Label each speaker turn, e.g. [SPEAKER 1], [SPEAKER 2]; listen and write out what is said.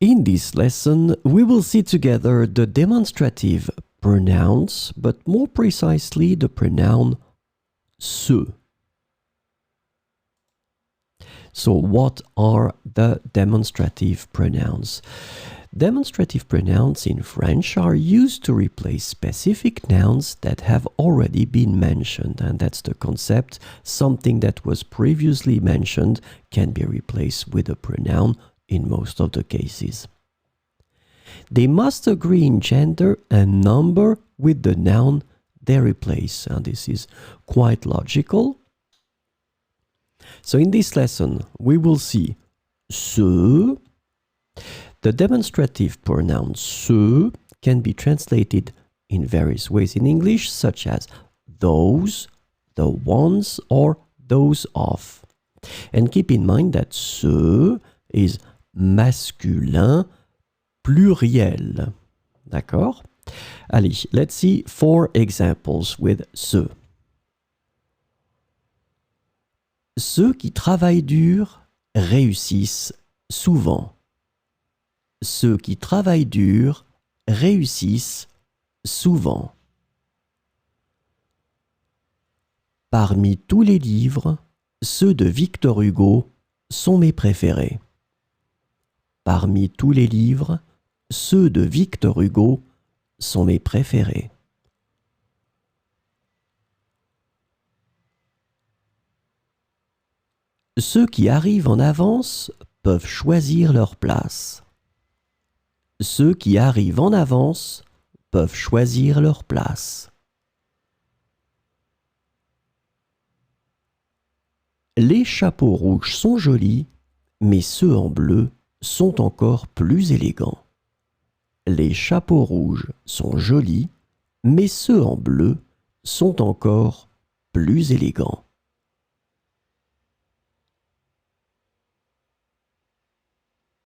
[SPEAKER 1] In this lesson, we will see together the demonstrative pronouns, but more precisely the pronoun ceux. So what are the demonstrative pronouns? Demonstrative pronouns in French are used to replace specific nouns that have already been mentioned, and that's the concept. Something that was previously mentioned can be replaced with a pronoun in most of the cases. They must agree in gender and number with the noun they replace, and this is quite logical. So in this lesson, we will see ceux. The demonstrative pronoun ceux can be translated in various ways in English, such as those, the ones, or those of. And keep in mind that ceux is masculin pluriel. D'accord? Allez, let's see 4 examples with ceux. Ceux qui travaillent dur réussissent souvent. Ceux qui travaillent dur réussissent souvent. Parmi tous les livres, ceux de Victor Hugo sont mes préférés. Parmi tous les livres, ceux de Victor Hugo sont mes préférés. Ceux qui arrivent en avance peuvent choisir leur place. Ceux qui arrivent en avance peuvent choisir leur place. Les chapeaux rouges sont jolis, mais ceux en bleu sont encore plus élégants. Les chapeaux rouges sont jolis, mais ceux en bleu sont encore plus élégants.